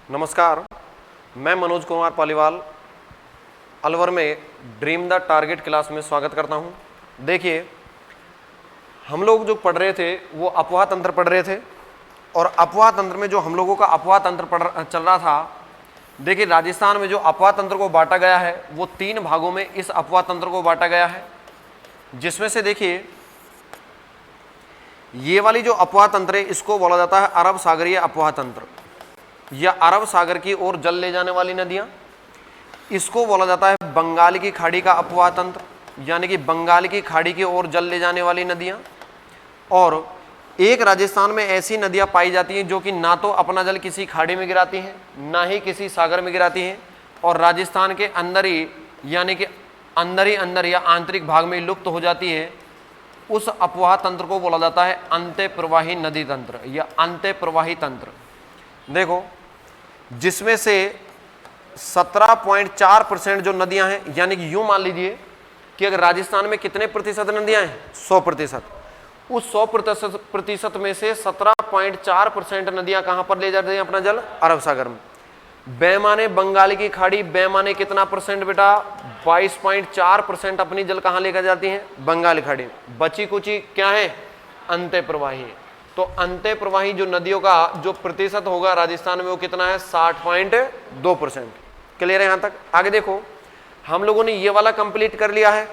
नमस्कार, मैं मनोज कुमार पालीवाल अलवर में ड्रीम द टारगेट क्लास में स्वागत करता हूं। देखिए, हम लोग जो पढ़ रहे थे वो अफवाह तंत्र पढ़ रहे थे और अफवाह तंत्र में जो हम लोगों का अफवाह तंत्र चल रहा था, देखिए राजस्थान में जो अफवाह तंत्र को बांटा गया है वो 3 भागों में इस अफवाह तंत्र को बांटा गया है, जिसमें से देखिए ये वाली जो अफवाह तंत्र है इसको बोला जाता है अरब सागरीय अफवाह तंत्र या अरब सागर की ओर जल ले जाने वाली नदियां। इसको बोला जाता है बंगाल की खाड़ी का अफवाह तंत्र, यानी कि बंगाल की खाड़ी की ओर जल ले जाने वाली नदियां। और एक राजस्थान में ऐसी नदियां पाई जाती हैं जो कि ना तो अपना जल किसी खाड़ी में गिराती हैं, ना ही किसी सागर में गिराती हैं, और राजस्थान के अंदर ही यानी कि अंदर या आंतरिक भाग में लुप्त हो जाती है। उस अफवाह तंत्र को बोला जाता है अंत्य प्रवाही नदी तंत्र या अंत्य प्रवाही तंत्र। देखो, जिसमें से 17.4% जो नदियां हैं, यानी कि यूं मान लीजिए कि अगर राजस्थान में कितने प्रतिशत नदियां हैं, 100%, उस 100% में से 17.4% नदियां कहां पर ले जाती हैं अपना जल? अरब सागर में। बेमाने बंगाल की खाड़ी, बेमाने कितना परसेंट बेटा? 22.4% अपनी जल कहां लेकर जाती हैं? बंगाल खाड़ी में। बची कुची क्या है? अंत्य प्रवाही। तो अंत्य प्रवाही जो नदियों का जो प्रतिशत होगा राजस्थान में वो कितना है? 60.2%। क्लियर है यहां तक? आगे देखो, हम लोगों ने ये वाला कंप्लीट कर लिया है,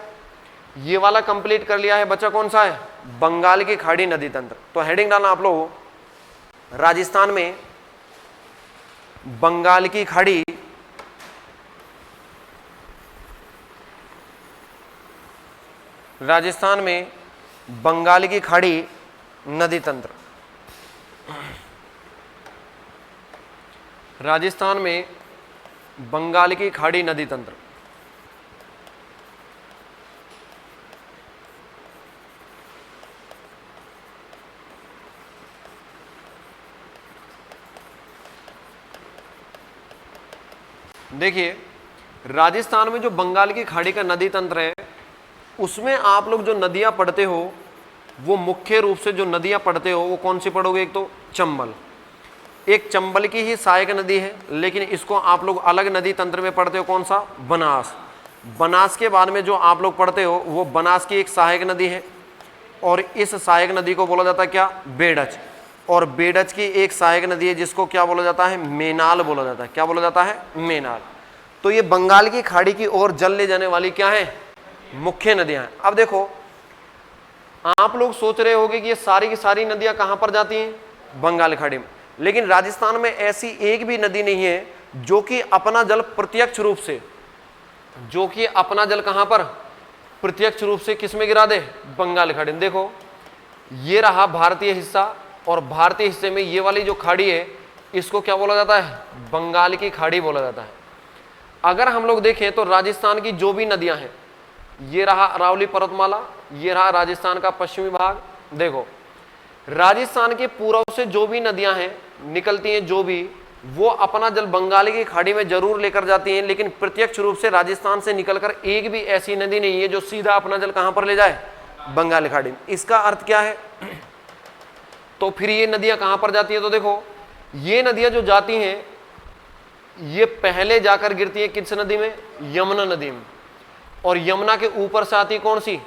ये वाला कंप्लीट कर लिया है। बचा कौन सा है? बंगाल की खाड़ी नदी तंत्र। तो हेडिंग डालना आप लोग, राजस्थान में बंगाल की खाड़ी राजस्थान में बंगाल की खाड़ी नदी तंत्र। राजस्थान में बंगाल की खाड़ी नदी तंत्र। देखिए, राजस्थान में जो बंगाल की खाड़ी का नदी तंत्र है उसमें आप लोग जो नदियां पढ़ते हो वो मुख्य रूप से जो नदियां पढ़ते हो वो कौन सी पढ़ोगे? एक तो चंबल, एक चंबल की ही सहायक नदी है, लेकिन इसको आप लोग अलग नदी तंत्र में पढ़ते हो। कौन सा? बनास। बनास के बाद में जो आप लोग पढ़ते हो वो बनास की एक सहायक नदी है, और इस सहायक नदी को बोला जाता है क्या? बेडच। और बेडच की एक सहायक नदी है जिसको क्या बोला जाता है? मेनाल बोला जाता है। क्या बोला जाता है? मेनाल। तो ये बंगाल की खाड़ी की ओर जल ले जाने वाली क्या है? मुख्य नदियां हैं। अब देखो, आप लोग सोच रहे होंगे कि ये सारी की सारी नदियां कहां पर जाती हैं? बंगाल खाड़ी में। लेकिन राजस्थान में ऐसी एक भी नदी नहीं है जो कि अपना जल प्रत्यक्ष रूप से, जो कि अपना जल कहां पर प्रत्यक्ष रूप से किस में गिरा दे? बंगाल खाड़ी में। देखो, ये रहा भारतीय हिस्सा, और भारतीय हिस्से में ये वाली जो खाड़ी है इसको क्या बोला जाता है? बंगाल की खाड़ी बोला जाता है। अगर हम लोग देखें तो राजस्थान की जो भी नदियां हैं, ये रहा अरावली पर्वतमाला, ये रहा राजस्थान का पश्चिमी भाग। देखो, राजस्थान के पूर्व से जो भी नदियां हैं निकलती हैं, जो भी, वो अपना जल बंगाल की खाड़ी में जरूर लेकर जाती हैं, लेकिन प्रत्यक्ष रूप से राजस्थान से निकलकर एक भी ऐसी नदी नहीं है जो सीधा अपना जल कहां पर ले जाए? बंगाल खाड़ी में। इसका अर्थ क्या है? तो फिर ये नदियां कहां पर जाती है? तो देखो, ये नदियां जो जाती हैं ये पहले जाकर गिरती है किस नदी में? यमुना नदी में। और यमुना के ऊपर से आती कौन सी?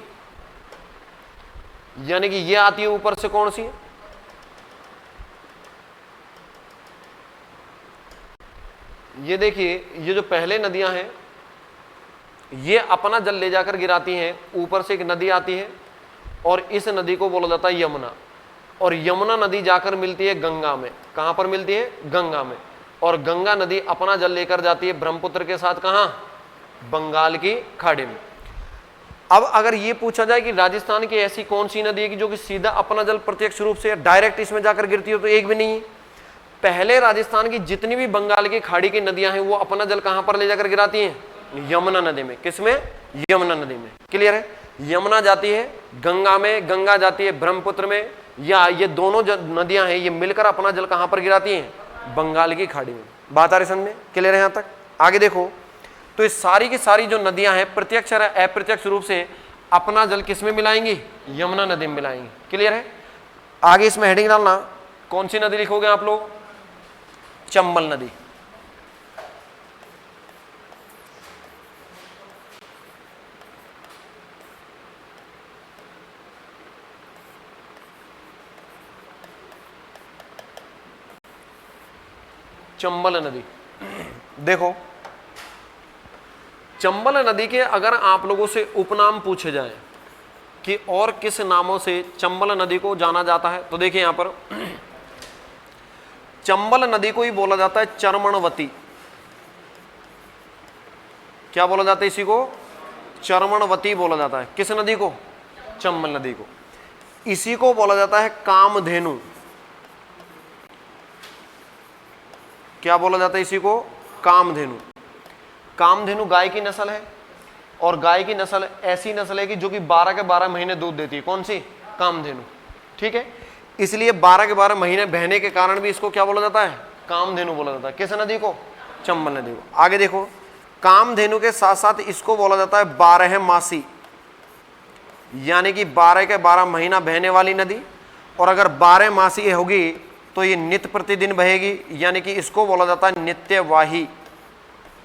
यानी कि ये आती है ऊपर से कौन सी? ये देखिए, ये जो पहले नदियां हैं ये अपना जल ले जाकर गिराती हैं। ऊपर से एक नदी आती है और इस नदी को बोला जाता है यमुना, और यमुना नदी जाकर मिलती है गंगा में। कहां पर मिलती है? गंगा में। और गंगा नदी अपना जल लेकर जाती है ब्रह्मपुत्र के साथ कहां? बंगाल की खाड़ी में। अब अगर ये पूछा जाए कि राजस्थान की ऐसी कौन सी नदी है कि जो कि सीधा अपना जल प्रत्यक्ष रूप से डायरेक्ट इसमें जाकर गिरती हो, तो एक भी नहीं है। पहले राजस्थान की जितनी भी बंगाल की खाड़ी की नदियां हैं वो अपना जल कहां पर ले जाकर गिराती हैं? यमुना नदी में। किसमें? यमुना नदी में। क्लियर है? यमुना जाती है गंगा में, गंगा जाती है ब्रह्मपुत्र में, या ये दोनों नदियां हैं ये मिलकर अपना जल कहां पर गिराती हैं? बंगाल की खाड़ी में। बात आ रही समझ में? क्लियर है यहां तक? आगे देखो, तो ये सारी की सारी जो नदियां हैं प्रत्यक्ष और अप्रत्यक्ष रूप से अपना जल किसमें मिलाएंगी? यमुना नदी में मिलाएंगी। क्लियर है? आगे इसमें हेडिंग डालना, कौन सी नदी लिखोगे आप लोग? चंबल नदी। चंबल नदी। देखो चंबल नदी के अगर आप लोगों से उपनाम पूछे जाएं कि और किस नामों से चंबल नदी को जाना जाता है, तो देखिए यहां पर चंबल नदी को ही बोला जाता है चर्मणवती। क्या बोला जाता है इसी को? चर्मणवती बोला जाता है। किस नदी को? चंबल नदी को। इसी को बोला जाता है कामधेनु। क्या बोला जाता है इसी को? कामधेनु। कामधेनु गाय की नस्ल है और गाय की नस्ल ऐसी नस्ल है कि जो कि 12 के 12 महीने दूध देती है। कौन सी? कामधेनु। ठीक है, इसलिए 12 के 12 महीने बहने के कारण भी इसको क्या बोला जाता है? कामधेनु बोला जाता है। किस नदी को? चंबल नदी को। आगे देखो, कामधेनु के साथ साथ इसको बोला जाता है 12 मासी, यानी कि 12 के 12 महीना बहने वाली नदी। और अगर 12 मासी होगी तो ये नित्य प्रतिदिन बहेगी, यानी कि इसको बोला जाता है नित्यवाही।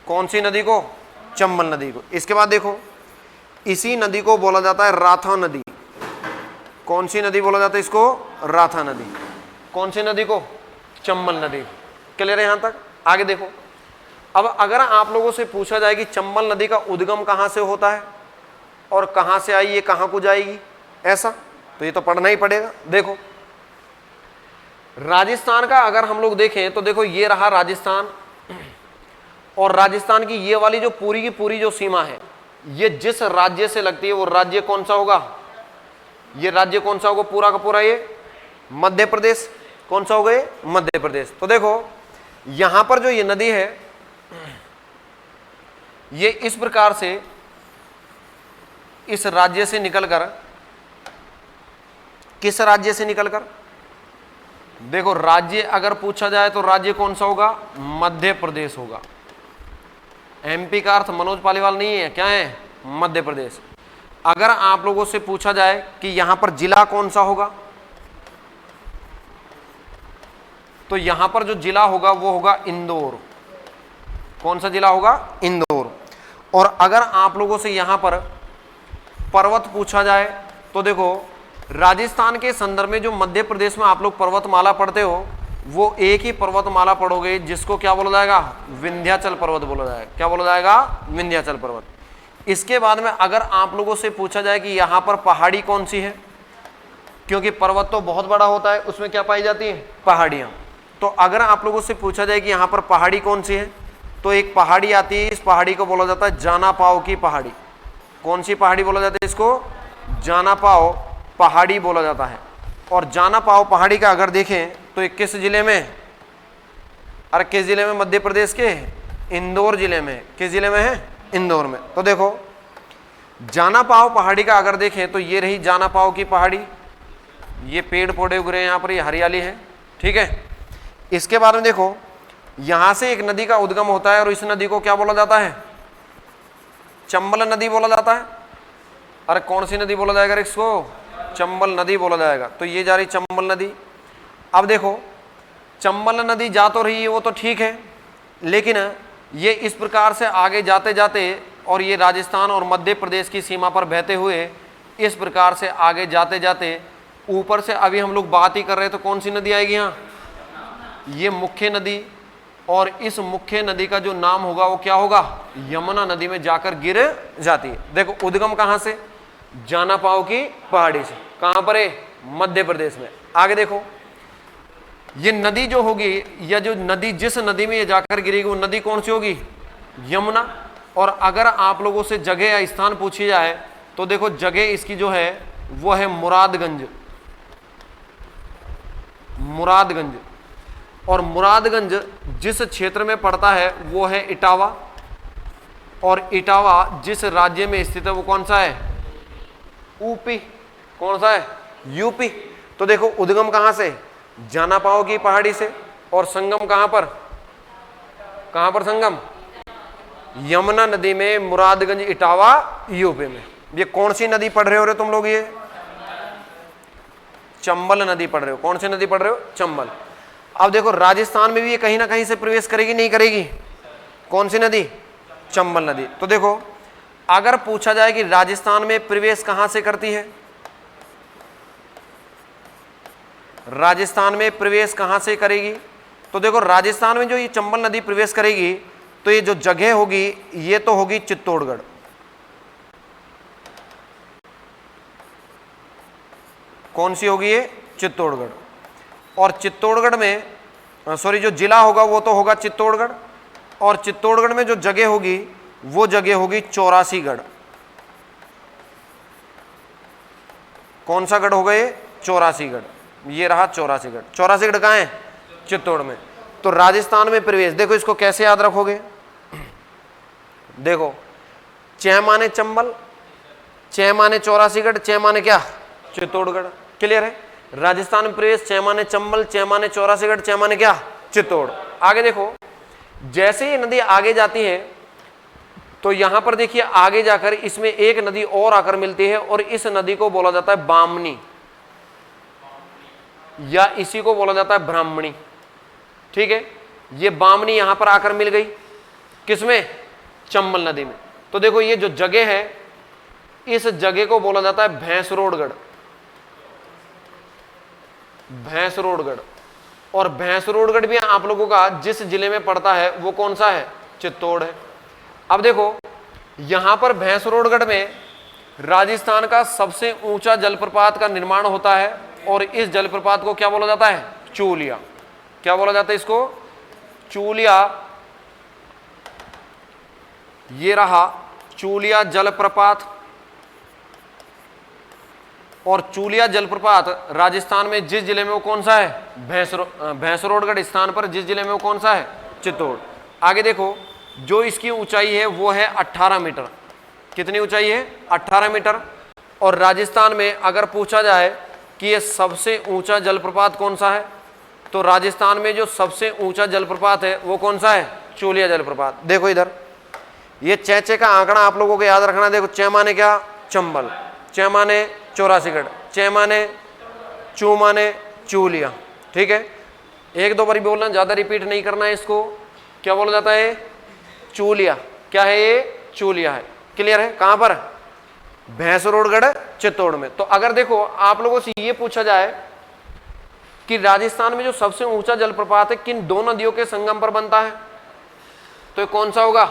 कौन सी नदी को? चंबल नदी को। इसके बाद देखो, इसी नदी को बोला जाता है राथा नदी। कौन सी नदी बोला जाता है इसको? राथा नदी। कौन सी नदी को? चंबल नदी। क्लियर है यहां तक? आगे देखो, अब अगर आप लोगों से पूछा जाए कि चंबल नदी का उद्गम कहां से होता है और कहां से आई, ये कहां को जाएगी, ऐसा, तो ये तो पढ़ना ही पड़ेगा। देखो राजस्थान का अगर हम लोग देखें तो देखो ये रहा राजस्थान, और राजस्थान की ये वाली जो पूरी की पूरी जो सीमा है, ये जिस राज्य से लगती है वो राज्य कौन सा होगा? ये राज्य कौन सा होगा पूरा का पूरा? ये मध्य प्रदेश। कौन सा होगा ये? मध्य प्रदेश। तो देखो यहां पर जो ये नदी है, ये इस प्रकार से इस राज्य से निकलकर, किस राज्य से निकलकर, देखो राज्य अगर पूछा जाए तो राज्य कौन सा होगा? मध्य प्रदेश होगा। एमपी का अर्थ मनोज पालीवाल नहीं है, क्या है? मध्य प्रदेश। अगर आप लोगों से पूछा जाए कि यहां पर जिला कौन सा होगा, तो यहां पर जो जिला होगा वो होगा इंदौर। कौन सा जिला होगा? इंदौर। और अगर आप लोगों से यहां पर पर्वत पूछा जाए तो देखो राजस्थान के संदर्भ में जो मध्य प्रदेश में आप लोग पर्वतमाला पढ़ते हो, वो एक ही पर्वतमाला पढ़ोगे जिसको क्या बोला जाएगा? विंध्याचल पर्वत बोला जाएगा। क्या बोला जाएगा? विंध्याचल पर्वत। इसके बाद में अगर आप लोगों से पूछा जाए कि यहां पर पहाड़ी कौन सी है, क्योंकि पर्वत तो बहुत बड़ा होता है, उसमें क्या पाई जाती है? पहाड़ियां। तो अगर आप लोगों से पूछा जाए कि यहां पर पहाड़ी कौन सी है, तो एक पहाड़ी आती है, इस पहाड़ी को बोला जाता है जानापाव की पहाड़ी। कौन सी पहाड़ी बोला जाता है इसको? जानापाव पहाड़ी बोला जाता है। और जानापाव पहाड़ी का अगर देखें तो ये किस जिले में? अरे किस जिले में? मध्य प्रदेश के इंदौर जिले में। किस जिले में है? इंदौर में। तो देखो जानापाव पहाड़ी का अगर देखें तो ये रही जानापाव की पहाड़ी, ये पेड़ पौधे उग रहे हैं यहाँ पर, ये हरियाली है। ठीक है, इसके बाद में देखो यहां से एक नदी का उद्गम होता है और इस नदी को क्या बोला जाता है? चंबल नदी बोला जाता है। अरे कौन सी नदी बोला जाएगा इसको? चंबल नदी बोला जाएगा। तो ये जा रही चंबल नदी। अब देखो चंबल नदी जा तो रही है, वो तो ठीक है, लेकिन ये इस प्रकार से आगे जाते जाते और ये राजस्थान और मध्य प्रदेश की सीमा पर बहते हुए इस प्रकार से आगे जाते जाते ऊपर से अभी हम लोग बात ही कर रहे हैं, तो कौन सी नदी आएगी यहाँ? ये मुख्य नदी। और इस मुख्य नदी का जो नाम होगा वो क्या होगा? यमुना नदी में जाकर गिर जाती है। देखो उद्गम कहां से? जानापाव की पहाड़ी से। कहां पर है? मध्य प्रदेश में। आगे देखो ये नदी जो होगी, या जो नदी जिस नदी में ये जाकर गिरेगी वो नदी कौन सी होगी? यमुना। और अगर आप लोगों से जगह या स्थान पूछी जाए तो देखो जगह इसकी जो है वो है मुरादगंज। मुरादगंज। और मुरादगंज जिस क्षेत्र में पड़ता है वो है इटावा। और इटावा जिस राज्य में स्थित है वो कौन सा है? यूपी। कौन सा है? यूपी। तो देखो उद्गम कहां से? जानापाव की पहाड़ी से। और संगम कहां पर? कहां पर संगम? यमुना नदी में, मुरादगंज, इटावा, यूपी में। ये कौन सी नदी पढ़ रहे हो रे तुम लोग? ये चंबल नदी पढ़ रहे हो। कौन सी नदी पढ़ रहे हो? चंबल। अब देखो राजस्थान में भी ये कहीं ना कहीं से प्रवेश करेगी, नहीं करेगी? कौन सी नदी? चंबल नदी। तो देखो अगर पूछा जाए कि राजस्थान में प्रवेश कहां से करती है, राजस्थान में प्रवेश कहां से करेगी, तो देखो राजस्थान में जो ये चंबल नदी प्रवेश करेगी तो ये जो जगह होगी ये तो होगी चित्तौड़गढ़, कौन सी होगी ये? चित्तौड़गढ़। और चित्तौड़गढ़ में सॉरी जो जिला होगा वो तो होगा चित्तौड़गढ़, और चित्तौड़गढ़ में जो जगह होगी वो जगह होगी चौरासीगढ़। कौन सा गढ़ होगा ये? चौरासीगढ़। ये रहा चौरासीगढ़। चौरासीगढ़ कहाँ है? चित्तौड़ में। तो राजस्थान में प्रवेश, देखो इसको कैसे याद रखोगे, देखो च माने चंबल, च माने चौरासीगढ़, च माने क्या? चित्तौड़गढ़। क्लियर है? राजस्थान में प्रवेश च माने चंबल, च माने चौरासीगढ़, च माने क्या? चित्तौड़। आगे देखो जैसे ये नदी आगे जाती है तो यहां पर देखिए आगे जाकर इसमें एक नदी और आकर मिलती है और इस नदी को बोला जाता है बामनी, या इसी को बोला जाता है ब्राह्मणी। ठीक है, ये बामनी यहां पर आकर मिल गई किसमें? चंबल नदी में। तो देखो ये जो जगह है इस जगह को बोला जाता है भैंसरोडगढ़, भैंसरोडगढ़। और भैंसरोडगढ़ भी आप लोगों का जिस जिले में पड़ता है वो कौन सा है? चित्तौड़ है। अब देखो यहां पर भैंसरोडगढ़ में राजस्थान का सबसे ऊंचा जलप्रपात का निर्माण होता है और इस जलप्रपात को क्या बोला जाता है? चूलिया। क्या बोला जाता है इसको? चूलिया। ये रहा चूलिया जलप्रपात। और चूलिया जलप्रपात राजस्थान में जिस जिले में वो कौन सा है? भैंसरोडगढ़ स्थान पर जिस जिले में वो कौन सा है? चित्तौड़। आगे देखो जो इसकी ऊंचाई है वो है 18 मीटर। कितनी ऊंचाई है? 18 मीटर। और राजस्थान में अगर पूछा जाए कि ये सबसे ऊंचा जलप्रपात कौन सा है तो राजस्थान में जो सबसे ऊंचा जलप्रपात है वो कौन सा है? चूलिया जलप्रपात। देखो इधर ये चे का आंकड़ा आप लोगों को याद रखना। देखो च माने क्या? चंबल, च माने चौरासीगढ़, च माने चू माने चूलिया। ठीक है, एक दो बारी बोलना, ज्यादा रिपीट नहीं करना है इसको। क्या बोला जाता है? चूलिया। क्या है ये? चूलिया है। क्लियर है? कहां पर? भैंसरोडगढ़ चित्तौड़ में। तो अगर देखो आप लोगों से ये पूछा जाए कि राजस्थान में जो सबसे ऊंचा जलप्रपात है किन दो नदियों के संगम पर बनता है तो ये कौन सा होगा?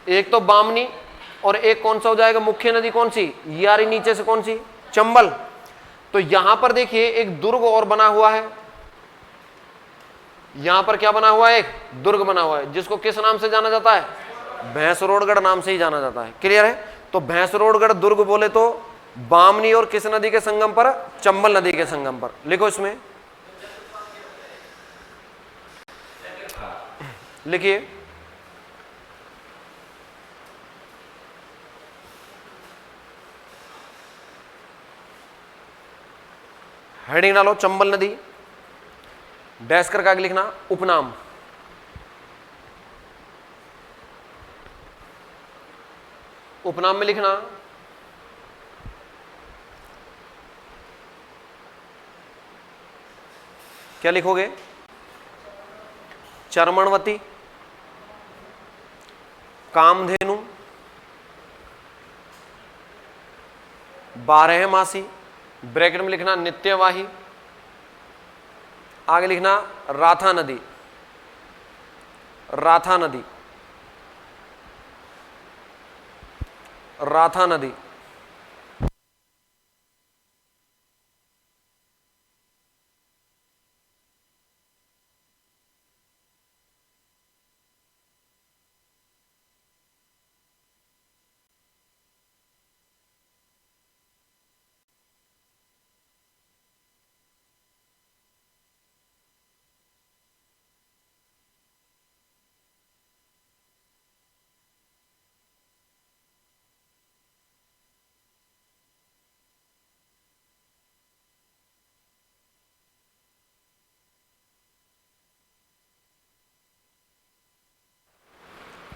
एक तो बामनी और एक कौन सा हो जाएगा? मुख्य नदी कौन सी? यारी नीचे से कौन सी? चंबल। तो यहां पर देखिए एक दुर्ग और बना हुआ है। यहां पर क्या बना हुआ है? एक दुर्ग बना हुआ है जिसको किस नाम से जाना जाता है? भैंसरोडगढ़ नाम से ही जाना जाता है। क्लियर है? तो भैंसरोडगढ़ दुर्ग बोले तो बामनी और किस नदी के संगम पर? चंबल नदी के संगम पर। लिखो इसमें, लिखिए हेडिंग डालो चंबल नदी, डैश करके आगे लिखना उपनाम। उपनाम में लिखना क्या लिखोगे? चरमणवती, कामधेनु, बारहमासी, ब्रैकेट में लिखना नित्यवाही, आगे लिखना राथा नदी, राथा नदी, राथा नदी।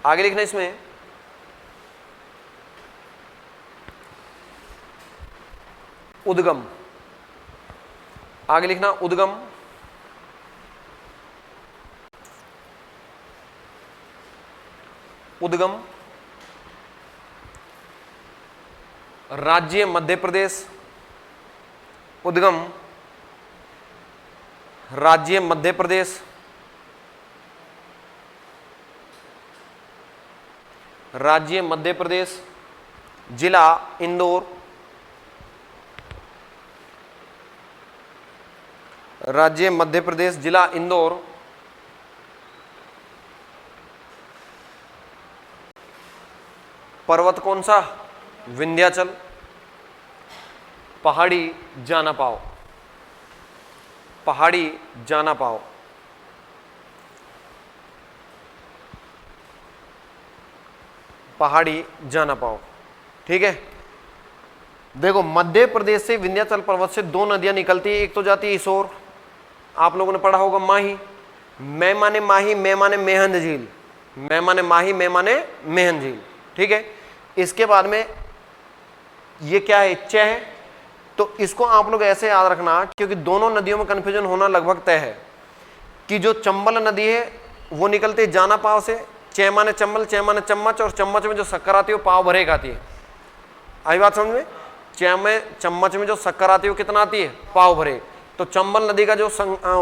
आगे लिखना इसमें उद्गम, आगे लिखना उद्गम, उद्गम। राज्य मध्य प्रदेश, उद्गम राज्य मध्य प्रदेश। राज्य मध्य प्रदेश, जिला इंदौर, राज्य मध्य प्रदेश, जिला इंदौर, पर्वत कौन सा? विंध्याचल, पहाड़ी जानापाव, पहाड़ी जानापाव, पहाड़ी जानापाव। ठीक है, देखो मध्य प्रदेश से विंध्याचल पर्वत से दो नदियां निकलती है, एक तो जाती है इस ओर, आप लोगों ने पढ़ा होगा माही, मैं माने माही, मैं माने मेहंद झील, मैं माने माही, मैं माने मेहंद झील। ठीक है, इसके बाद में ये क्या है? इच्चा है। तो इसको आप लोग ऐसे याद रखना, क्योंकि दोनों नदियों में कंफ्यूजन होना लगभग तय है कि जो चंबल नदी है वो निकलती है जानापाव से, चे माने चंबल, चे माने चम्मच, और चम्मच में जो शक्कर आती है वो पाव भरे आती है। आई बात समझ में? चे में चम्मच में जो शक्कर आती है वो कितना आती है? पाव भरे। तो चंबल नदी का जो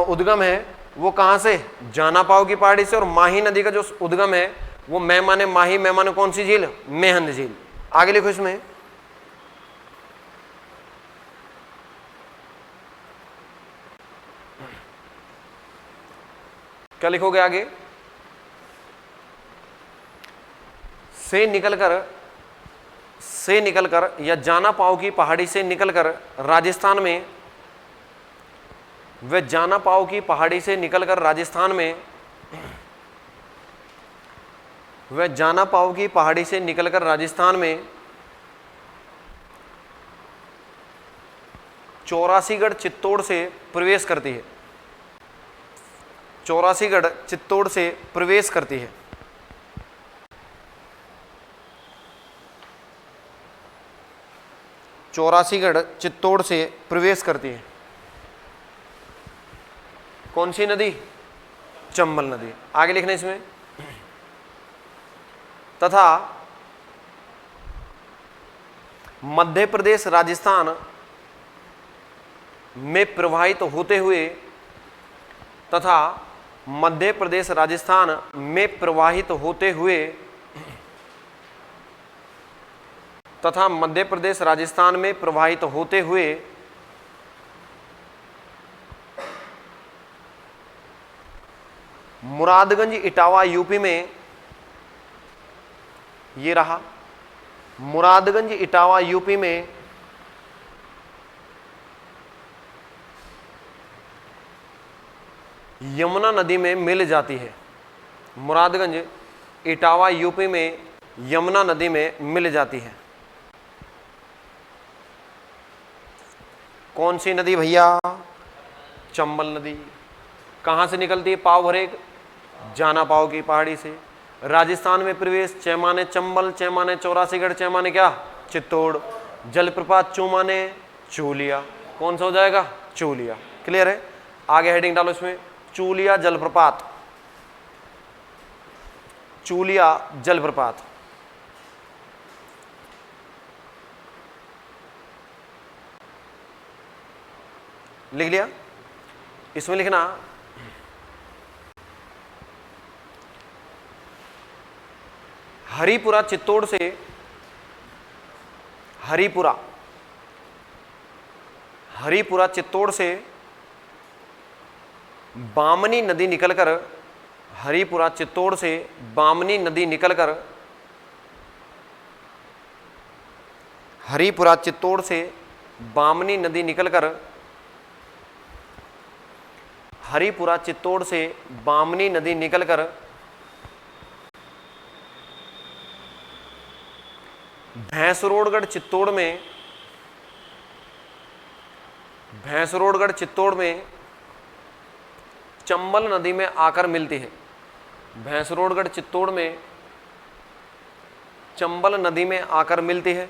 उद्गम है वो कहां से? जानापाव की पहाड़ी से। और माही नदी का जो उद्गम है वो मैं माने माही, मैं माने कौन सी झील? मेहंद झील। आगे लिखो इसमें, क्या लिखोगे आगे? से निकलकर या जानापाव की पहाड़ी से निकलकर राजस्थान में, वे जानापाव की पहाड़ी से निकलकर राजस्थान में, वे जानापाव की पहाड़ी से निकलकर राजस्थान में चौरासीगढ़ चित्तौड़ से प्रवेश करती है, चौरासीगढ़ चित्तौड़ से प्रवेश करती है। चौरासीगढ़ चित्तौड़ से प्रवेश करती है। कौन सी नदी? चंबल नदी। आगे लिखना इसमें, तथा मध्य प्रदेश राजस्थान में प्रवाहित होते हुए, तथा मध्य प्रदेश राजस्थान में प्रवाहित होते हुए, तथा मध्य प्रदेश राजस्थान में प्रवाहित होते हुए मुरादगंज इटावा यूपी में, ये रहा मुरादगंज इटावा यूपी में यमुना नदी में मिल जाती है। मुरादगंज इटावा यूपी में यमुना नदी में मिल जाती है। कौन सी नदी भैया? चंबल नदी। कहां से निकलती है? पाव भरे जानापाव की पहाड़ी से। राजस्थान में प्रवेश, चे माने चंबल, चे माने चौरासीगढ़, चे माने क्या? चित्तौड़। जलप्रपात चू माने चूलिया। कौन सा हो जाएगा? चूलिया। क्लियर है? आगे हेडिंग डालो इसमें, चूलिया जलप्रपात, चूलिया जलप्रपात। लिख लिया? इसमें लिखना हरिपुरा चित्तौड़ से, हरिपुरा चित्तौड़ से बामनी नदी निकलकर, हरिपुरा चित्तौड़ से बामनी नदी निकलकर, हरिपुरा चित्तौड़ से बामनी नदी निकलकर, हरिपुरा चित्तौड़ से बामनी नदी निकलकर भैंसरोडगढ़ चित्तौड़ में, भैंसरोडगढ़ चित्तौड़ में चंबल नदी में आकर मिलती है। भैंसरोडगढ़ चित्तौड़ में चंबल नदी में आकर मिलती है,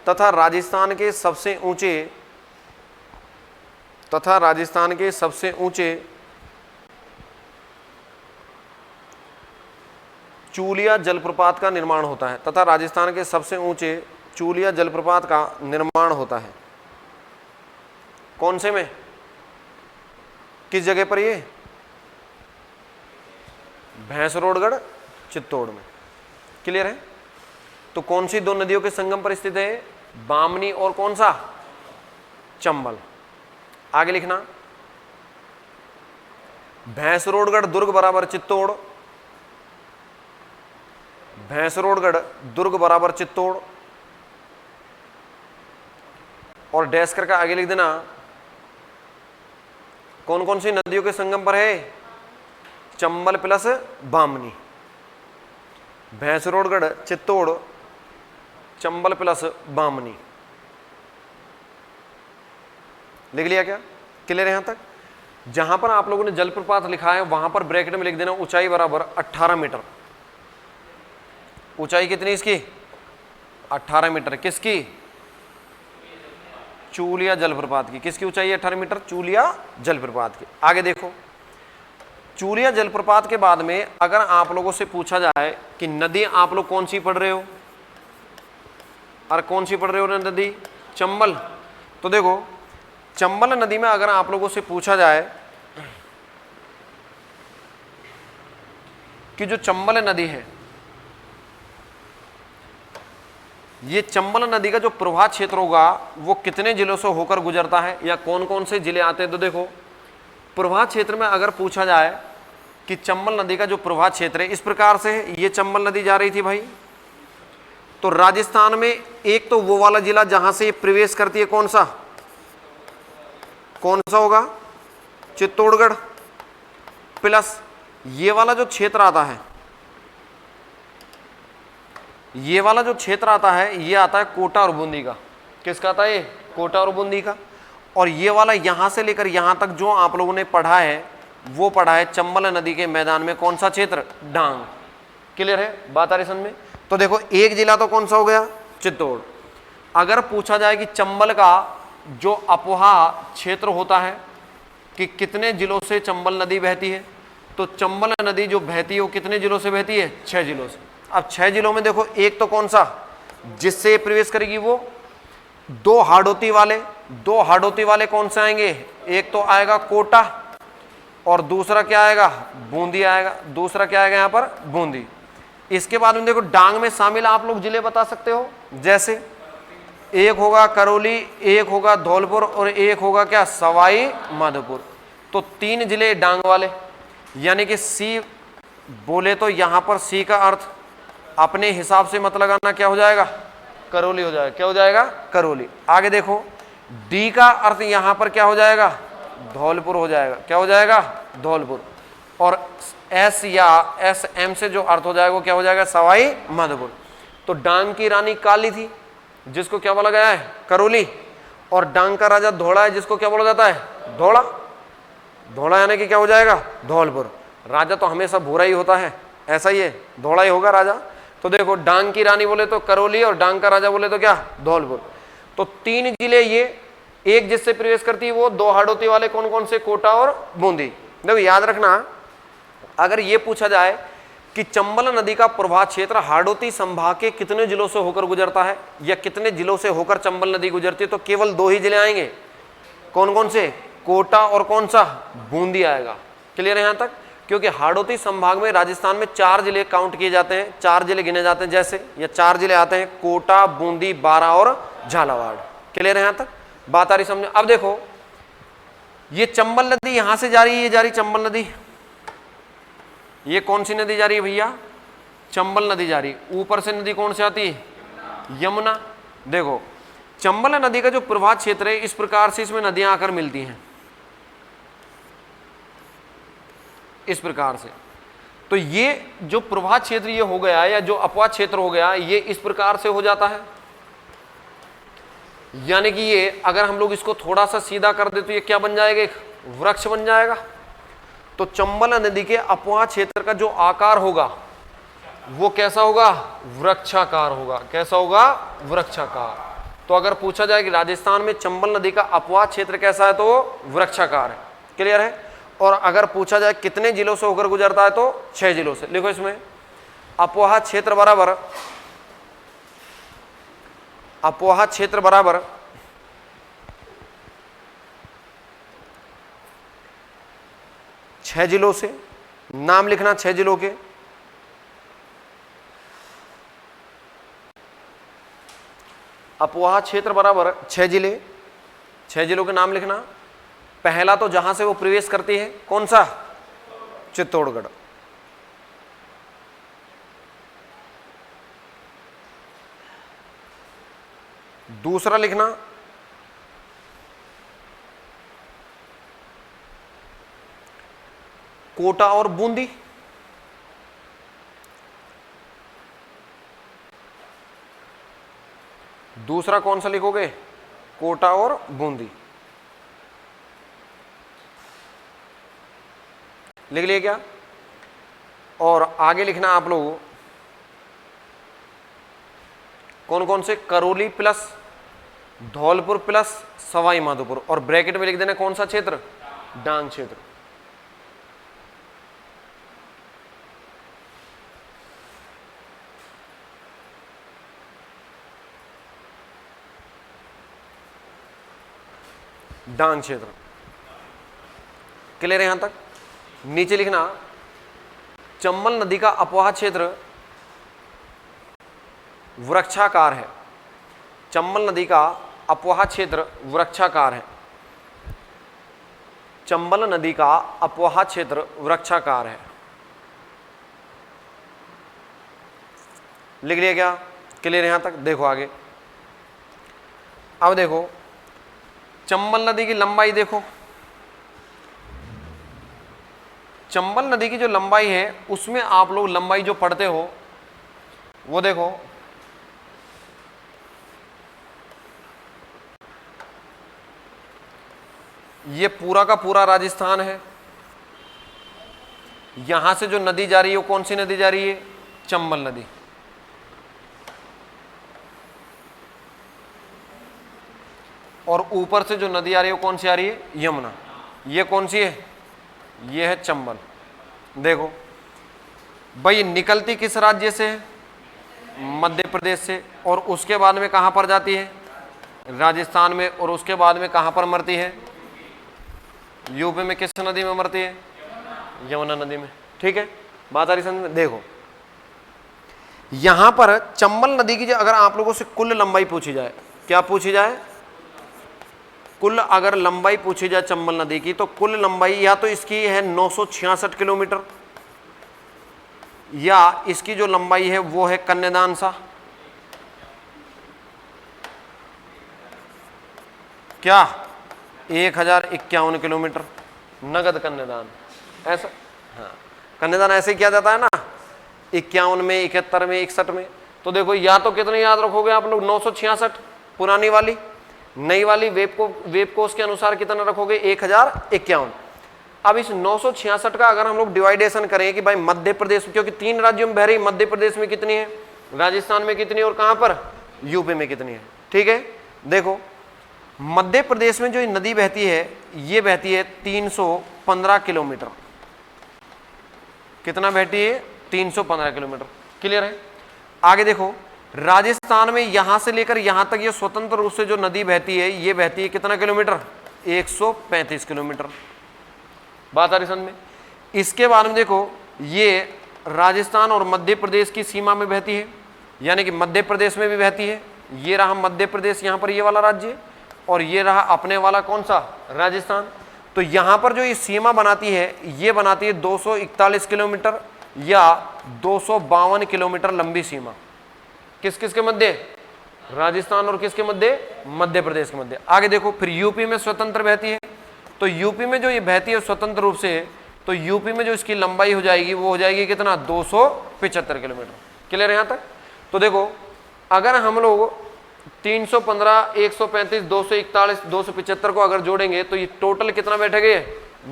तथा राजस्थान के सबसे ऊंचे, तथा राजस्थान के सबसे ऊंचे चूलिया जलप्रपात का निर्माण होता है, तथा राजस्थान के सबसे ऊंचे चूलिया जलप्रपात का निर्माण होता है। कौन से में? किस जगह पर? ये भैंसरोडगढ़ चित्तौड़ में। क्लियर है? तो कौन सी दो नदियों के संगम पर स्थित है? बामनी और कौन सा? चंबल। आगे लिखना, भैंसरोडगढ़ दुर्ग बराबर चित्तौड़, भैंसरोडगढ़ दुर्ग बराबर चित्तौड़, और डैश करके आगे लिख देना कौन कौन सी नदियों के संगम पर है? चंबल प्लस बामनी। भैंसरोडगढ़ चित्तौड़, चंबल प्लस बामनी। लिख लिया क्या? क्लियर है यहां तक? जहां पर आप लोगों ने जलप्रपात लिखा है वहां पर ब्रैकेट में लिख देना ऊंचाई बराबर 18 मीटर। ऊंचाई कितनी इसकी? 18 मीटर। किसकी? चूलिया जलप्रपात की। किसकी ऊंचाई है? 18 मीटर, चूलिया जलप्रपात की। आगे देखो, चूलिया जलप्रपात के बाद में अगर आप लोगों से पूछा जाए कि नदी आप लोग कौन सी पढ़ रहे हो, और कौन सी पढ़ रहे हो नदी? चंबल। तो देखो, चंबल नदी में अगर आप लोगों से पूछा जाए कि जो चंबल नदी है, ये चंबल नदी का जो प्रवाह क्षेत्र होगा वो कितने जिलों से होकर गुजरता है, या कौन कौन से जिले आते हैं? तो देखो, प्रवाह क्षेत्र में अगर पूछा जाए कि चंबल नदी का जो प्रवाह क्षेत्र है इस प्रकार से है, ये चंबल नदी जा रही थी भाई, तो राजस्थान में एक तो वो वाला जिला जहां से ये प्रवेश करती है, कौन सा? कौन सा होगा? चित्तौड़गढ़, प्लस ये वाला जो क्षेत्र आता है, ये वाला जो क्षेत्र आता है ये आता है कोटा और बूंदी का। किसका आता है? ये कोटा और बूंदी का। और ये वाला यहां से लेकर यहां तक जो आप लोगों ने पढ़ा है वो पढ़ा है चंबल नदी के मैदान में। कौन सा क्षेत्र? डांग। क्लियर है? बात आ रही समझ में? तो देखो, एक जिला तो कौन सा हो गया? चित्तौड़। अगर पूछा जाए कि चंबल का जो अपवाह क्षेत्र होता है कि कितने जिलों से चंबल नदी बहती है, तो चंबल नदी जो बहती है वो कितने जिलों से बहती है? 6 जिलों से। अब 6 जिलों में देखो, एक तो कौन सा जिससे प्रवेश करेगी? वो दो हाड़ौती वाले कौन से आएंगे? एक तो आएगा कोटा और दूसरा क्या आएगा? बूंदी आएगा। दूसरा क्या आएगा यहाँ पर? बूंदी। इसके बाद में देखो, डांग में शामिल आप लोग जिले बता सकते हो, जैसे एक होगा करौली, एक होगा धौलपुर और एक होगा क्या? सवाई माधोपुर। तो 3 जिले डांग वाले। यानी कि सी बोले तो यहां पर सी का अर्थ अपने हिसाब से मत लगाना, क्या हो जाएगा? करौली हो जाएगा। क्या हो जाएगा? करौली। आगे देखो, डी का अर्थ यहां पर क्या हो जाएगा? धौलपुर हो जाएगा। क्या हो जाएगा? धौलपुर। और एस या एस एम से जो अर्थ हो जाएगा वो क्या हो जाएगा? सवाई माधोपुर। तो डांग की रानी काली थी जिसको क्या बोला गया है? करौली। और डांग का राजा धोड़ा है जिसको क्या बोला जाता है? धोड़ा। धोड़ा यानी कि क्या हो जाएगा? धौलपुर। राजा तो हमेशा भूरा ही होता है, ऐसा ही है, धोड़ा ही होगा राजा। तो देखो, डांग की रानी बोले तो करौली और डांग का राजा बोले तो क्या? धौलपुर। तो 3 जिले ये, एक जिससे प्रवेश करती है वो 2 हाड़ौती वाले कौन कौन से? कोटा और बूंदी। देखो याद रखना, अगर ये पूछा जाए कि चंबल नदी का प्रवाह क्षेत्र हाड़ौती संभाग के कितने जिलों से होकर गुजरता है, या कितने जिलों से होकर चंबल नदी गुजरती है, तो केवल 2 ही जिले आएंगे। कौन कौन से? कोटा और कौन सा? बूंदी आएगा। क्लियर है यहां तक? क्योंकि हाड़ौती संभाग में राजस्थान में 4 जिले काउंट किए जाते हैं, 4 जिले गिने जाते हैं, जैसे ये 4 जिले आते हैं, कोटा, बूंदी, बारां और झालावाड़। क्लियर है यहां तक? बात आ रही समझ? अब देखो, ये चंबल नदी यहां से जा रही है, ये जा रही चंबल नदी। ये कौन सी नदी जा रही है भैया? चंबल नदी जा रही। ऊपर से नदी कौन सी आती है? यमुना। देखो, चंबल नदी का जो प्रवाह क्षेत्र है इस प्रकार से इसमें नदियां आकर मिलती हैं, इस प्रकार से। तो ये जो प्रवाह क्षेत्र ये हो गया, या जो अपवाह क्षेत्र हो गया, ये इस प्रकार से हो जाता है। यानी कि ये अगर हम लोग इसको थोड़ा सा सीधा कर दे तो ये क्या बन जाएगा? एक वृक्ष बन जाएगा। तो चंबल नदी के अपवाह क्षेत्र का जो आकार होगा वो कैसा होगा? वृक्षाकार होगा। कैसा होगा? वृक्षाकार। तो अगर पूछा जाए कि राजस्थान में चंबल नदी का अपवाह क्षेत्र कैसा है, तो वो वृक्षाकार है। क्लियर है? और अगर पूछा जाए कितने जिलों से होकर गुजरता है, तो 6 जिलों से। लिखो इसमें, अपवाह क्षेत्र बराबर, अपवाह क्षेत्र बराबर 6 जिलों से नाम लिखना 6 जिलों के। अपोहा क्षेत्र बराबर 6 जिले, 6 जिलों के नाम लिखना। पहला तो जहां से वो प्रवेश करती है, कौन सा? चित्तौड़गढ़। दूसरा लिखना कोटा और बूंदी। दूसरा कौन सा लिखोगे? कोटा और बूंदी। लिख लिए क्या? और आगे लिखना आप लोग कौन कौन से? करौली प्लस धौलपुर प्लस सवाई माधोपुर, और ब्रैकेट में लिख देना कौन सा क्षेत्र? डांग क्षेत्र। डांग क्षेत्र। क्लियर है यहां तक? नीचे लिखना चंबल नदी का अपोहा क्षेत्र वृक्षाकार है। चंबल नदी का अपोहा क्षेत्र वृक्षाकार है। चंबल नदी का अपोहा क्षेत्र वृक्षाकार है। लिख लिया क्या? क्लियर यहां तक? देखो आगे, अब देखो चंबल नदी की लंबाई देखो। चंबल नदी की जो लंबाई है उसमें आप लोग लंबाई जो पढ़ते हो वो देखो, ये पूरा का पूरा राजस्थान है। यहां से जो नदी जा रही है वो कौन सी नदी जा रही है? चंबल नदी। और ऊपर से जो नदी आ रही है वो कौन सी आ रही है? यमुना। ये कौन सी है? ये है चंबल। देखो भाई निकलती किस राज्य से है? मध्य प्रदेश से। और उसके बाद में कहां पर जाती है? राजस्थान में। और उसके बाद में कहां पर मरती है? यूपी में। किस नदी में मरती है? यमुना नदी में। ठीक है, बात आ रही समझ में? देखो यहां पर चंबल नदी की अगर आप लोगों से कुल लंबाई पूछी जाए, क्या पूछी जाए? कुल अगर लंबाई पूछी जाए चंबल नदी की, तो कुल लंबाई या तो इसकी है 966 किलोमीटर, या इसकी जो लंबाई है वो है कन्यादान सा। क्या? 1051 किलोमीटर नगद कन्यादान। ऐसा, हाँ कन्यादान ऐसे किया जाता है ना, 51 में, 71 में, 61 में। तो देखो या तो कितने याद रखोगे आप लोग? 966 पुरानी वाली, नई वाली वेब कोर्स के अनुसार कितना रखोगे? 1051। अब इस 966 का अगर हम लोग डिवाइडेशन करें कि भाई मध्य प्रदेश, क्योंकि 3 राज्यों में बह रही, मध्य प्रदेश में कितनी है, राजस्थान में कितनी है, और कहां पर? यूपी में कितनी है। ठीक है, देखो मध्य प्रदेश में जो ये नदी बहती है ये बहती है 315 किलोमीटर। कितना बहती है? 315 किलोमीटर। क्लियर है? आगे देखो राजस्थान में यहां से लेकर यहां तक ये स्वतंत्र रूप से जो नदी बहती है ये बहती है कितना किलोमीटर? 135 किलोमीटर। बात आ रही समझ में? इसके बाद में देखो ये राजस्थान और मध्य प्रदेश की सीमा में बहती है, यानी कि मध्य प्रदेश में भी बहती है। ये रहा मध्य प्रदेश, यहां पर ये वाला राज्य, और ये रहा अपने वाला कौन सा? राजस्थान। तो यहां पर जो ये सीमा बनाती है ये बनाती है 241 किलोमीटर या 252 किलोमीटर लंबी सीमा। किस किस के मध्य? राजस्थान और किसके मध्य? मध्य प्रदेश के मध्य। आगे देखो फिर यूपी में स्वतंत्र बहती है, तो यूपी में जो ये बहती है स्वतंत्र रूप से, तो यूपी में जो इसकी लंबाई हो जाएगी वो हो जाएगी कितना? 275 किलोमीटर। क्लियर है यहां तक? तो देखो अगर हम लोग 315, 135, 241, 275 को अगर जोड़ेंगे तो ये टोटल कितना बैठेगा?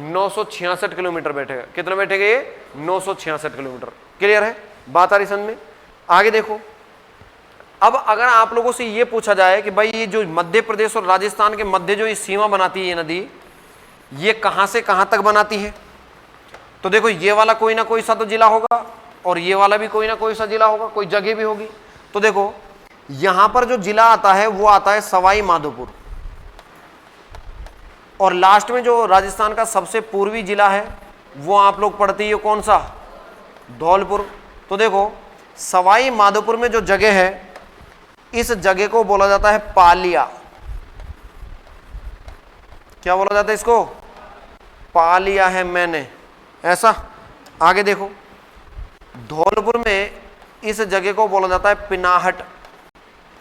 966 किलोमीटर बैठेगा। कितना बैठेगा ये? 966 किलोमीटर। क्लियर है? बात आ रही समझ में? आगे देखो अब अगर आप लोगों से ये पूछा जाए कि भाई ये जो मध्य प्रदेश और राजस्थान के मध्य जो ये सीमा बनाती है ये नदी, ये कहां से कहां तक बनाती है? तो देखो ये वाला कोई ना कोई सा तो जिला होगा, और ये वाला भी कोई ना कोई सा जिला होगा, कोई जगह भी होगी। तो देखो यहां पर जो जिला आता है वो आता है सवाई माधोपुर, और लास्ट में जो राजस्थान का सबसे पूर्वी जिला है वो आप लोग पढ़ती है कौन सा, धौलपुर। तो देखो सवाई माधोपुर में जो जगह है, इस जगह को बोला जाता है पालिया। क्या बोला जाता है इसको, पा लिया है मैंने, ऐसा। आगे देखो धौलपुर में इस जगह को बोला जाता है पिनाहट।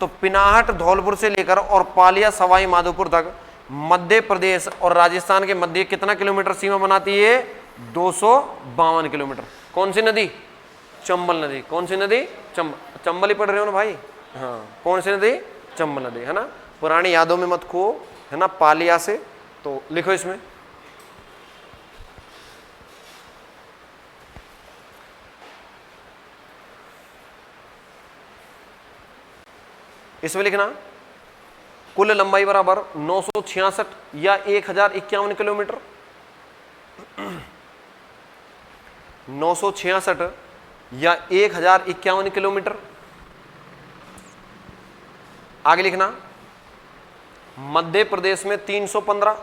तो पिनाहट धौलपुर से लेकर और पालिया सवाई माधोपुर तक मध्य प्रदेश और राजस्थान के मध्य कितना किलोमीटर सीमा बनाती है, 252 किलोमीटर। कौन सी नदी, चंबल नदी। कौन सी नदी, चंबल ही पढ़ रहे हो ना भाई, हाँ। कौन सी नदी, चंबल नदी, है ना। पुरानी यादों में मत खो, है ना, पालिया से। तो लिखो इसमें, इसमें लिखना कुल लंबाई बराबर 966 या 1051 किलोमीटर। 966 या 1051 किलोमीटर। आगे लिखना मध्य प्रदेश में 315।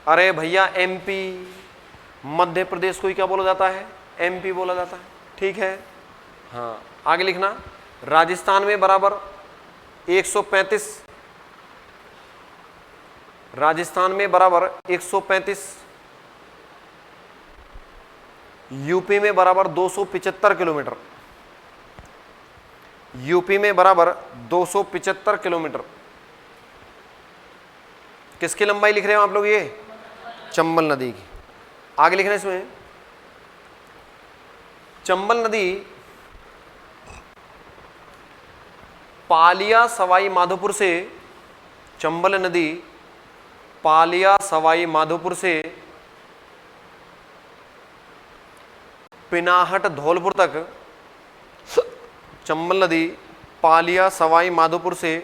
अरे भैया एमपी, मध्य प्रदेश को ही क्या बोला जाता है, एमपी बोला जाता है, ठीक है, हाँ। आगे लिखना राजस्थान में बराबर 135, राजस्थान में बराबर 135, यूपी में बराबर 275 किलोमीटर, यूपी में बराबर 275 किलोमीटर। किसकी लंबाई लिख रहे हो आप लोग, ये चंबल नदी की। आगे लिखना इसमें चंबल नदी पालिया सवाई माधोपुर से, चंबल नदी पालिया सवाई माधोपुर से पिनाहट धौलपुर तक, चंबल नदी पालिया सवाई माधोपुर से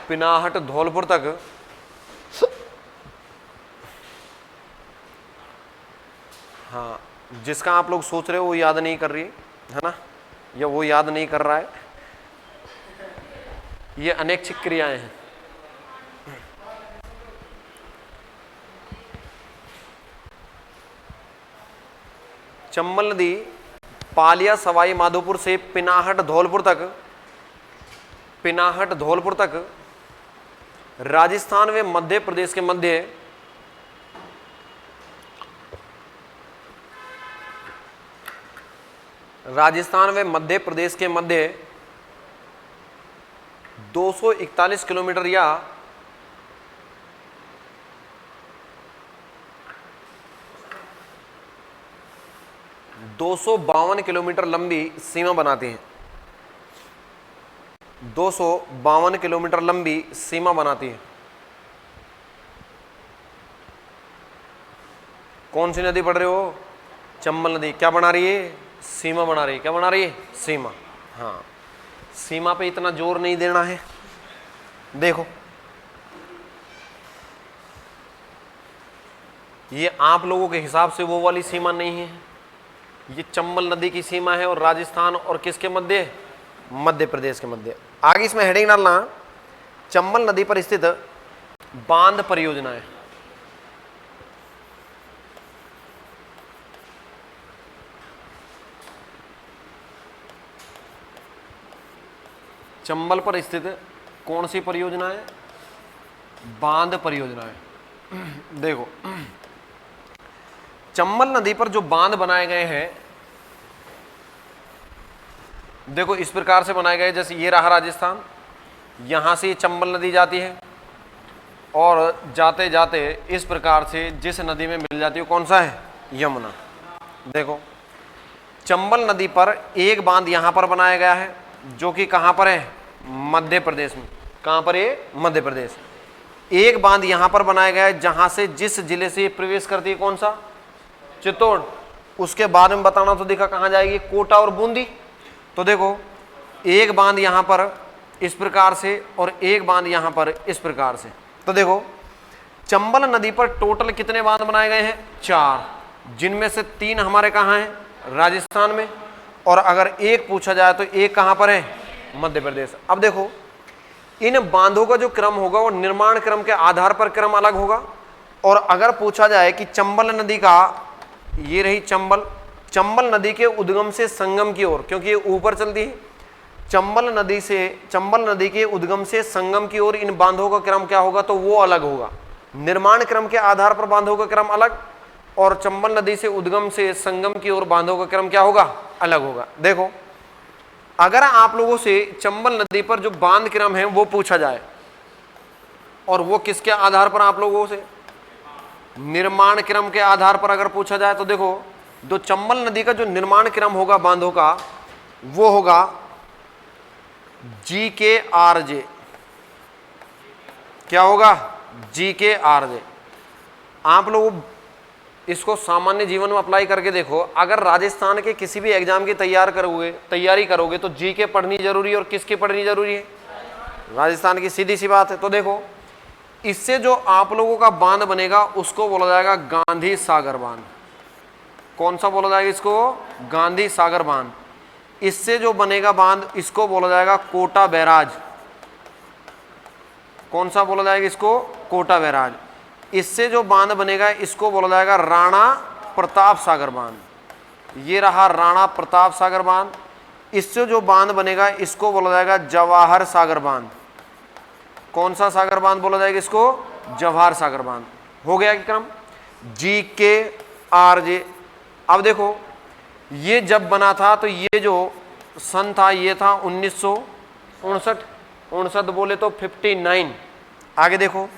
पिनाहट धौलपुर तक हाँ, जिसका आप लोग सोच रहे हो वो याद नहीं कर रही है ना, या वो याद नहीं कर रहा है, ये अनैच्छिक क्रियाएं हैं। चंबल नदी पालिया सवाई माधोपुर से पिनाहट धौलपुर तक, पिनाहट धौलपुर तक राजस्थान व मध्य प्रदेश के मध्य, राजस्थान व मध्य प्रदेश के मध्य 241 किलोमीटर या 252 किलोमीटर लंबी सीमा बनाती हैं, 252 किलोमीटर लंबी सीमा बनाती है। कौन सी नदी पढ़ रहे हो, चंबल नदी। क्या बना रही है, सीमा बना रही है। क्या बना रही है, सीमा, हाँ। सीमा पे इतना जोर नहीं देना है। देखो ये आप लोगों के हिसाब से वो वाली सीमा नहीं है, ये चंबल नदी की सीमा है और राजस्थान और किसके मध्य, मध्य प्रदेश के मध्य। आगे इसमें हेडिंग डालना चंबल नदी पर स्थित बांध परियोजनाएं। चंबल पर स्थित कौन सी परियोजना है, बांध परियोजनाएं। देखो चंबल नदी पर जो बांध बनाए गए हैं, देखो इस प्रकार से बनाए गए, जैसे ये रहा राजस्थान, यहां से चंबल नदी जाती है और जाते जाते इस प्रकार से जिस नदी में मिल जाती है कौन सा है, यमुना। देखो चंबल नदी पर एक बांध यहां पर बनाया गया है जो कि कहां पर है, मध्य प्रदेश में। कहां पर है, मध्य प्रदेश। एक बांध यहां पर बनाया गया है जहां से जिस जिले से प्रवेश करती है कौन सा, चित्तौड़। उसके बाद में बताना तो देखा कहां जाएगी, कोटा और बूंदी। तो देखो एक बांध यहां पर इस प्रकार से और एक बांध यहां पर इस प्रकार से। तो देखो चंबल नदी पर टोटल कितने बांध बनाए गए हैं, 4, जिनमें से 3 हमारे कहां हैं, राजस्थान में, और अगर एक पूछा जाए तो एक कहां पर है, मध्य प्रदेश। अब देखो इन बांधों का जो क्रम होगा वो निर्माण क्रम के आधार पर क्रम अलग होगा। और अगर पूछा जाए कि चंबल नदी का, ये रही चंबल नदी के उद्गम से संगम की ओर, क्योंकि ये ऊपर चलती है, चंबल नदी के उद्गम से संगम की ओर इन बांधों का क्रम क्या होगा, तो वो अलग होगा। निर्माण क्रम के आधार पर बांधों का क्रम अलग, और चंबल नदी से उद्गम से संगम की ओर बांधों का क्रम क्या होगा, अलग होगा। देखो, अगर आप लोगों से चंबल नदी पर जो बांध क्रम है वो पूछा जाए, और वो किसके आधार पर, आप लोगों से निर्माण क्रम के आधार पर अगर पूछा जाए, तो देखो जो चंबल नदी का जो निर्माण क्रम होगा बांधों का, वो होगा GKRJ। क्या होगा, GKRJ। आप लोग इसको सामान्य जीवन में अप्लाई करके देखो। अगर राजस्थान के किसी भी एग्जाम की तैयारी करोगे तो जीके पढ़नी जरूरी है, और किसकी पढ़नी जरूरी है, राजस्थान की, सीधी सी बात है। तो देखो, इससे जो आप लोगों का बांध बनेगा उसको बोला जाएगा गांधी सागर बांध। कौन सा बोला जाएगा इसको, गांधी सागर बांध। इससे जो बनेगा बांध इसको बोला जाएगा कोटा बैराज। कौन सा बोला जाएगा इसको, कोटा बैराज। इससे जो बांध बनेगा इसको बोला जाएगा राणा प्रताप सागर बांध। ये रहा राणा प्रताप सागर बांध। इससे जो बांध बनेगा इसको बोला जाएगा जवाहर सागर बांध। कौन सा सागर बांध बोला जाएगा इसको, जवाहर सागर बांध। हो गया कि क्रम, GKRJ। अब देखो, ये जब बना था तो ये जो सन था ये था 1959 बोले तो 59। आगे देखो,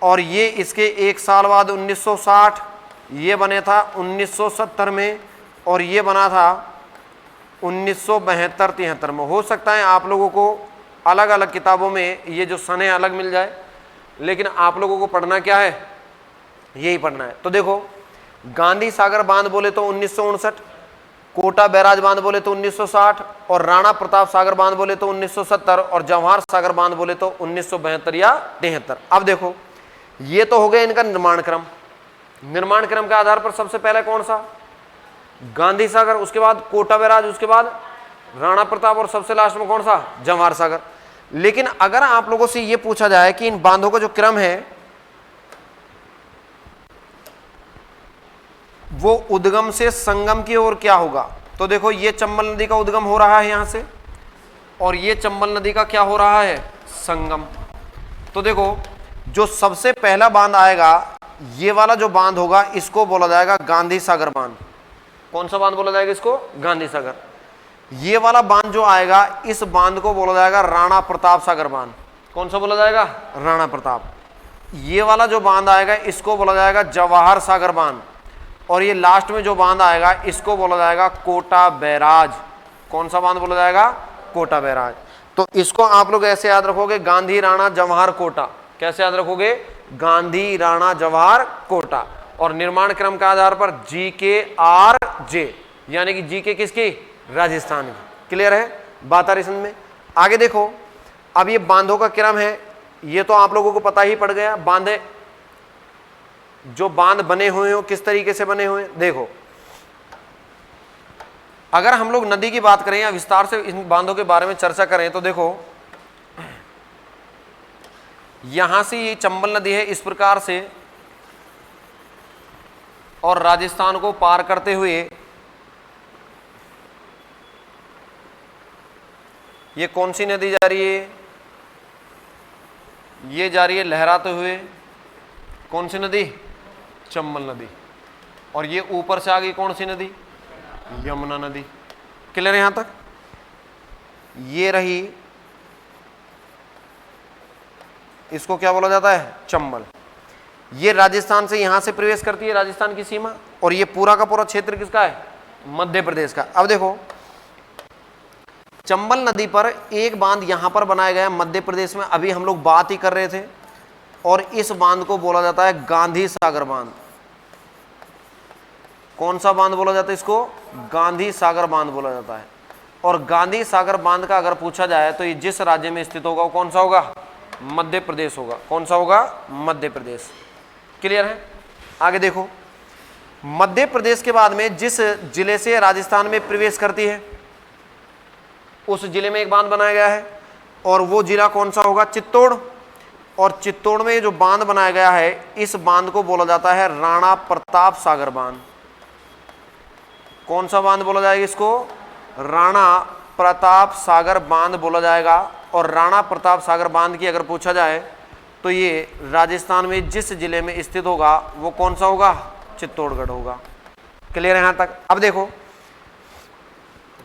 और ये इसके एक साल बाद 1960, ये बने था 1970 में, और ये बना था 1972-73 में। हो सकता है आप लोगों को अलग अलग किताबों में ये जो सने अलग मिल जाए, लेकिन आप लोगों को पढ़ना क्या है, यही पढ़ना है। तो देखो, गांधी सागर बांध बोले तो 1959, कोटा बैराज बांध बोले तो 1960, और राणा प्रताप सागर बांध बोले तो 1970, और जवाहर सागर बांध बोले तो 1972 या 73। अब देखो, ये तो हो गया इनका निर्माण क्रम। निर्माण क्रम के आधार पर सबसे पहले कौन सा, गांधी सागर, उसके बाद कोटा बैराज, उसके बाद राणा प्रताप, और सबसे लास्ट में कौन सा, जवाहर सागर। लेकिन अगर आप लोगों से यह पूछा जाए कि इन बांधों का जो क्रम है वो उद्गम से संगम की ओर क्या होगा, तो देखो, ये चंबल नदी का उद्गम हो रहा है यहां से, और ये चंबल नदी का क्या हो रहा है, संगम। तो देखो, जो सबसे पहला बांध आएगा, ये वाला जो बांध होगा इसको बोला जाएगा गांधी सागर बांध। कौन सा बांध बोला जाएगा इसको, गांधी सागर। ये वाला बांध जो आएगा, इस बांध को बोला जाएगा राणा प्रताप सागर बांध। कौन सा बोला जाएगा, राणा प्रताप। ये वाला जो बांध आएगा इसको बोला जाएगा जवाहर सागर बांध, और ये लास्ट में जो बांध आएगा इसको बोला जाएगा कोटा बैराज। कौन सा बांध बोला जाएगा, कोटा बैराज। तो इसको आप लोग ऐसे याद रखोगे, गांधी राणा जवाहर कोटा। कैसे याद रखोगे, गांधी राणा जवाहर कोटा। और निर्माण क्रम के आधार पर GKRJ, यानी कि GK किसकी, राजस्थान की। क्लियर है बात आ रही समझ में। आगे देखो, अब ये बांधों का क्रम है, ये तो आप लोगों को पता ही पड़ गया। बांधे, जो बांध बने हुए हो किस तरीके से बने हुए, देखो, अगर हम लोग नदी की बात करें या विस्तार से इन बांधों के बारे में चर्चा करें, तो देखो, यहां से ये चंबल नदी है इस प्रकार से, और राजस्थान को पार करते हुए ये कौन सी नदी जा रही है, ये जा रही है लहराते हुए, कौन सी नदी, चंबल नदी। और ये ऊपर से आ गई कौन सी नदी, यमुना नदी। क्लियर है यहां तक। ये रही, इसको क्या बोला जाता है, चंबल। ये राजस्थान से यहां से प्रवेश करती है, राजस्थान की सीमा, और ये पूरा का पूरा क्षेत्र किसका है, मध्य प्रदेश का। अब देखो, चंबल नदी पर एक बांध यहां पर बनाया गया मध्य प्रदेश में, अभी हम लोग बात ही कर रहे थे, और इस बांध को बोला जाता है गांधी सागर बांध। कौन सा बांध बोला जाता है इसको, गांधी सागर बांध बोला जाता है। और गांधी सागर बांध का अगर पूछा जाए तो ये जिस राज्य में स्थित होगा वो कौन सा होगा, मध्य प्रदेश होगा। कौन सा होगा, मध्य प्रदेश। क्लियर है। आगे देखो, मध्य प्रदेश के बाद में जिस जिले से राजस्थान में प्रवेश करती है उस जिले में एक बांध बनाया गया है, और वो जिला कौन सा होगा? चित्तौड़। और चित्तौड़ में जो बांध बनाया गया है, इस बांध को बोला जाता है राणा प्रताप सागर बांध। कौन सा बांध बोला जाएगा इसको? राणा प्रताप सागर बांध बोला जाएगा। और राणा प्रताप सागर बांध की अगर पूछा जाए तो ये राजस्थान में जिस जिले में स्थित होगा वो कौन सा होगा? चित्तौड़गढ़ होगा। क्लियर है यहां तक? अब देखो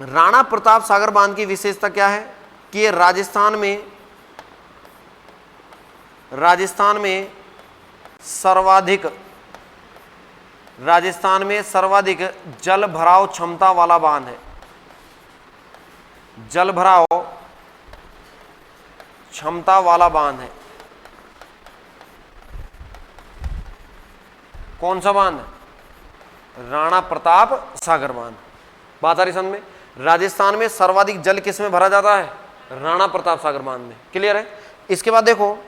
राणा प्रताप सागर बांध की विशेषता क्या है कि ये राजस्थान में सर्वाधिक जल भराव क्षमता वाला बांध है। जल भराव क्षमता वाला बांध है। कौन सा बांध? राणा प्रताप सागर बांध। बात आ रही समझ में? राजस्थान में सर्वाधिक जल किस में भरा जाता है? राणा प्रताप सागर बांध में। क्लियर है? इसके बाद देखो,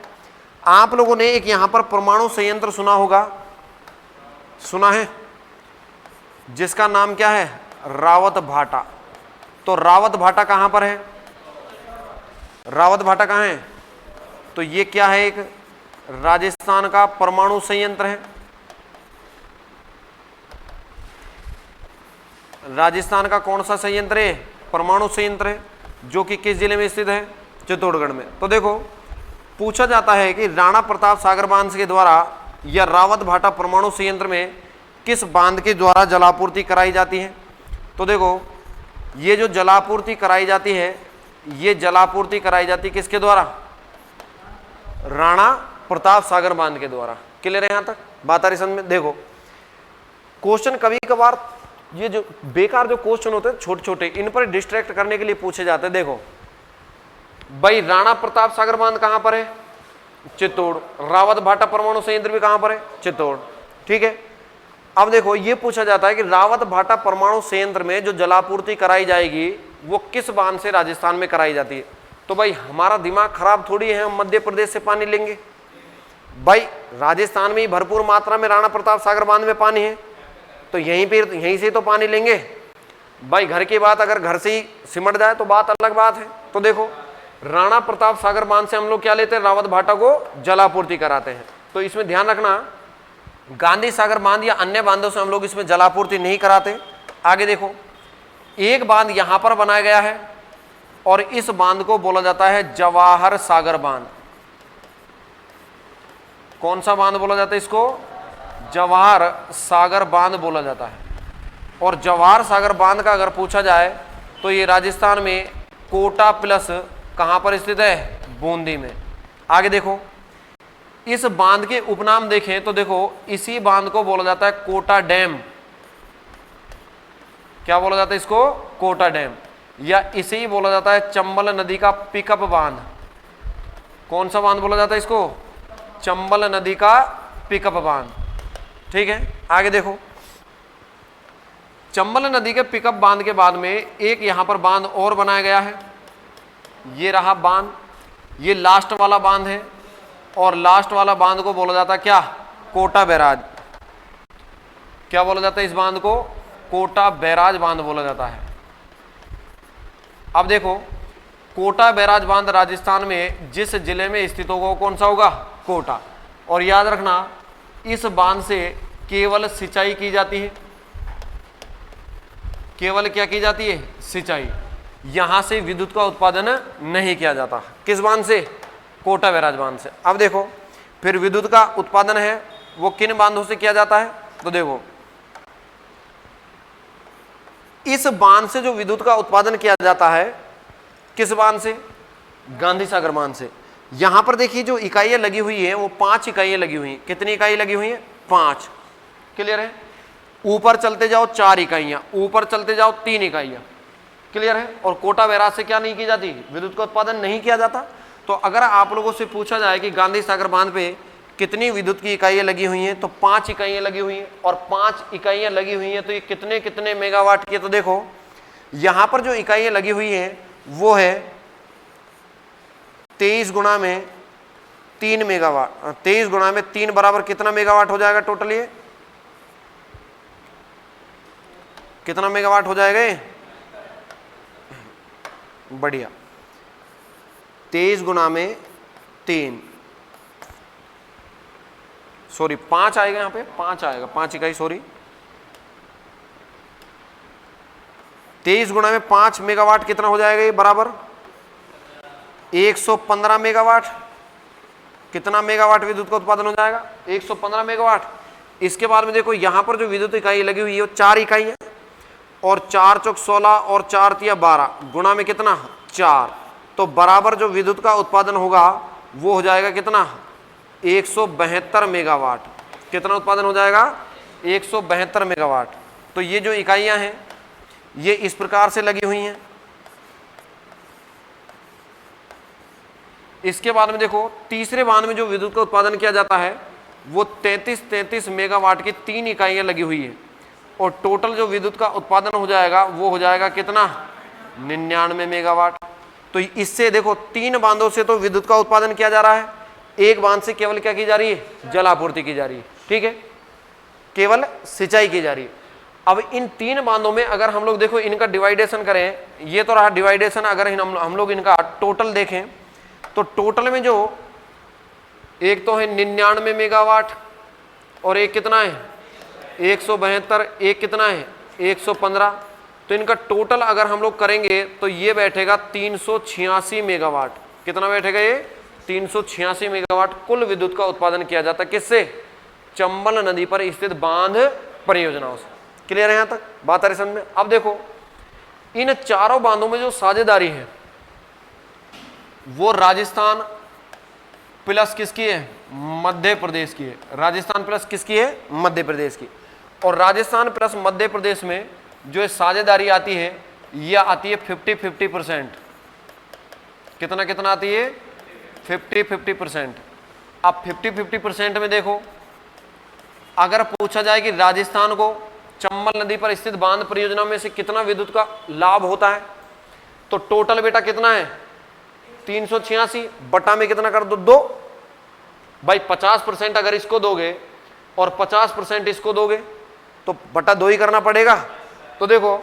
आप लोगों ने एक यहां पर परमाणु संयंत्र सुना होगा, सुना है, जिसका नाम क्या है? रावत भाटा। तो रावत भाटा कहां पर है? रावत भाटा कहां है? तो ये क्या है? एक राजस्थान का परमाणु संयंत्र है। राजस्थान का कौन सा संयंत्र है? परमाणु संयंत्र है, जो कि किस जिले में स्थित है? चित्तौड़गढ़ में। तो देखो पूछा जाता है कि राणा प्रताप सागर बांध के द्वारा या रावत भाटा परमाणु संयंत्र में किस बांध के द्वारा जलापूर्ति कराई जाती है? तो देखो ये जो जलापूर्ति कराई जाती है, ये जलापूर्ति कराई जाती किसके द्वारा? राणा प्रताप सागर बांध के द्वारा। क्लियर है यहां तक? बात आ रही समझ में? देखो क्वेश्चन कभी कभार ये जो बेकार जो क्वेश्चन होते हैं छोटे छोटे, इन पर डिस्ट्रैक्ट करने के लिए पूछे जाते हैं। देखो भाई राणा प्रताप सागर बांध कहां पर है? चित्तौड़। रावत भाटा परमाणु संयंत्र भी कहां पर है? चित्तौड़। ठीक है, अब देखो ये पूछा जाता है कि रावत भाटा परमाणु संयंत्र में जो जलापूर्ति कराई जाएगी वो किस बांध से राजस्थान में कराई जाती है? तो भाई हमारा दिमाग खराब थोड़ी है, हम मध्य प्रदेश से पानी लेंगे। भाई राजस्थान में ही भरपूर मात्रा में राणा प्रताप सागर बांध में पानी है, तो यहीं से तो पानी लेंगे। भाई घर की बात अगर घर से ही सिमट जाए तो बात अलग बात है। तो देखो राणा प्रताप सागर बांध से हम लोग क्या लेते हैं? रावत भाटा को जलापूर्ति कराते हैं। तो इसमें ध्यान रखना, गांधी सागर बांध या अन्य बांधों से हम लोग इसमें जलापूर्ति नहीं कराते। आगे देखो, एक बांध यहां पर बनाया गया है और इस बांध को बोला जाता है जवाहर सागर बांध। कौन सा बांध बोला जाता है इसको? जवाहर सागर बांध बोला जाता है। और जवाहर सागर बांध का अगर पूछा जाए तो ये राजस्थान में कोटा प्लस कहां पर स्थित है? बूंदी में। आगे देखो, इस बांध के उपनाम देखें तो देखो इसी बांध को बोला जाता है कोटा डैम। क्या बोला जाता है इसको? कोटा डैम। या इसे ही बोला जाता है चंबल नदी का पिकअप बांध। कौन सा बांध बोला जाता है इसको? चंबल नदी का पिकअप बांध। ठीक है, आगे देखो, चंबल नदी के पिकअप बांध के बाद में एक यहां पर बांध और बनाया गया है। ये रहा बांध, ये लास्ट वाला बांध है और लास्ट वाला बांध को बोला जाता है क्या? कोटा बैराज। क्या बोला जाता है इस बांध को? कोटा बैराज बांध बोला जाता है। अब देखो कोटा बैराज बांध राजस्थान में जिस जिले में स्थित होगा वो कौन सा होगा? कोटा। और याद रखना इस बांध से केवल सिंचाई की जाती है। केवल क्या की जाती है? सिंचाई। यहां से विद्युत का उत्पादन नहीं किया जाता। किस बांध से? कोटा बैराज बांध से। अब देखो फिर विद्युत का उत्पादन है वो किन बांधों से किया जाता है? तो देखो इस बांध से जो विद्युत का उत्पादन किया जाता है, किस बांध से? गांधी सागर बांध से। यहां पर देखिए जो इकाइयां लगी हुई है वो 5 इकाइयां लगी हुई हैं। कितनी इकाई लगी हुई है? 5। क्लियर है? ऊपर चलते जाओ 4 इकाइयां, ऊपर चलते जाओ 3 इकाइयां। क्लियर है? और कोटा बैराज से क्या नहीं की जाती? विद्युत का उत्पादन नहीं किया जाता। तो अगर आप लोगों से पूछा जाए कि गांधी सागर बांध पे कितनी विद्युत की इकाइयां लगी हुई हैं, तो 5 इकाइयां लगी हुई हैं। और 5 इकाइयां लगी हुई हैं तो ये कितने कितने मेगावाट की? तो देखो यहां पर जो इकाइयां लगी हुई हैं वो है 23 गुणा में 3 मेगावाट। 23 गुणा में 3 बराबर कितना मेगावाट हो जाएगा टोटल? ये कितना मेगावाट हो जाएगा? बढ़िया, 23 गुना में 3, सॉरी 5 आएगा, यहां पे 5 आएगा, 5 इकाई, सॉरी 23 गुना में 5 मेगावाट कितना हो जाएगा, ये बराबर 115 मेगावाट। कितना मेगावाट विद्युत का उत्पादन हो जाएगा, 115 मेगावाट। इसके बाद में देखो यहां पर जो विद्युत इकाई लगी हुई है वो 4 इकाई है, और 4 चौक 16 और 4 तिया 12 गुना में कितना 4, तो बराबर जो विद्युत का उत्पादन होगा वो हो जाएगा कितना 172 मेगावाट। कितना उत्पादन हो जाएगा 172 मेगावाट। तो ये जो इकाइयां हैं ये इस प्रकार से लगी हुई हैं। इसके बाद में देखो तीसरे बांध में जो विद्युत का उत्पादन किया जाता है वो 33 मेगावाट की 3 इकाइयां लगी हुई है, और टोटल जो विद्युत का उत्पादन हो जाएगा वो हो जाएगा कितना 99 मेगावाट। तो इससे देखो 3 बांधों से तो विद्युत का उत्पादन किया जा रहा है, एक बांध से केवल क्या की जा रही है, जल आपूर्ति की जा रही है, ठीक है, केवल सिंचाई की जा रही है। अब इन 3 बांधों में अगर हम लोग देखो इनका डिवाइडेशन करें, ये तो रहा डिवाइडेशन, अगर हम लोग इनका टोटल देखें तो टोटल में जो एक तो है 99 मेगावाट और एक कितना है 172, एक कितना है 115, तो इनका टोटल अगर हम लोग करेंगे तो ये बैठेगा 386 मेगावाट। कितना बैठेगा ये 386 मेगावाट कुल विद्युत का उत्पादन किया जाता है, किससे, चंबल नदी पर स्थित बांध परियोजनाओं से। क्लियर है यहां तक, बात आ रही समझ में। अब देखो इन चारों बांधों में जो साझेदारी है वो राजस्थान प्लस किसकी है, मध्य प्रदेश की है। राजस्थान प्लस किसकी है, मध्य प्रदेश की। और राजस्थान प्लस मध्य प्रदेश में जो साझेदारी आती है यह आती है 50-50%। कितना कितना आती है 50-50%। अब 50-50% में देखो अगर पूछा जाए कि राजस्थान को चंबल नदी पर स्थित बांध परियोजना में से कितना विद्युत का लाभ होता है, तो टोटल बेटा कितना है 386 बटा में कितना कर दो 2 भाई, 50% अगर इसको दोगे और 50% इसको दोगे तो बटा 2 ही करना पड़ेगा। तो देखो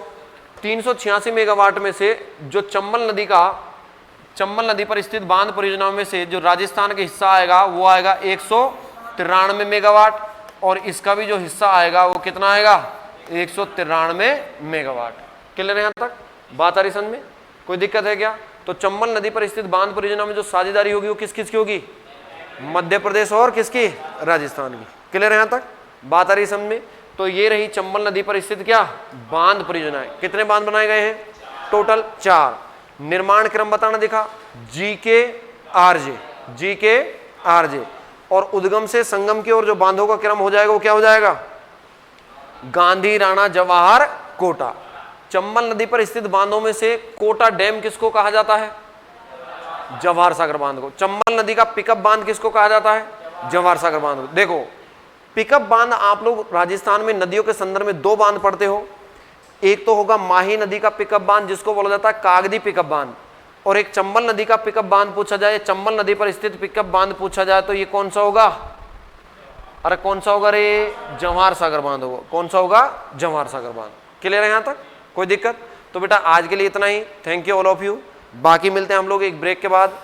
386 मेगावाट में से जो चंबल नदी पर स्थित बांध परियोजनाओं में से जो राजस्थान का हिस्सा आएगा वो आएगा 193 मेगावाट, और इसका भी जो हिस्सा आएगा वो कितना आएगा 193 मेगावाट। क्लियर है यहां तक, बात आ रही समझ में, कोई दिक्कत है क्या। तो चंबल नदी पर स्थित बांध परियोजना में जो साझेदारी होगी वो किस किस की होगी, मध्य प्रदेश और किसकी, राजस्थान की। क्लियर है यहां तक, बात आ रही समझ में। तो ये रही चंबल नदी पर स्थित क्या बांध परियोजनाएं। कितने बांध बनाए गए हैं, टोटल 4। निर्माण क्रम बताना दिखा, जी के आर जे, और उद्गम से संगम की ओर जो बांधों का क्रम हो जाएगा वो क्या हो जाएगा, गांधी, राणा, जवाहर, कोटा। चंबल नदी पर स्थित बांधों में से कोटा डैम किसको कहा जाता है, जवाहर सागर बांध को। चंबल नदी का पिकअप बांध किसको कहा जाता है, जवाहर सागर बांध को। देखो पिकअप बांध आप लोग राजस्थान में नदियों के संदर्भ में 2 बांध पढ़ते हो, एक तो होगा माही नदी का पिकअप बांध जिसको बोला जाता है कागदी पिकअप बांध, और एक चंबल नदी का पिकअप बांध पूछा जाए, चंबल नदी पर स्थित पिकअप बांध पूछा जाए तो ये कौन सा होगा, अरे कौन सा होगा रे, जवाहर सागर बांध होगा। कौन सा होगा, जवाहर सागर बांध। क्लियर है यहां तक, कोई दिक्कत। तो बेटा आज के लिए इतना ही, thank you all of you. बाकी मिलते हैं हम लोग एक ब्रेक के बाद।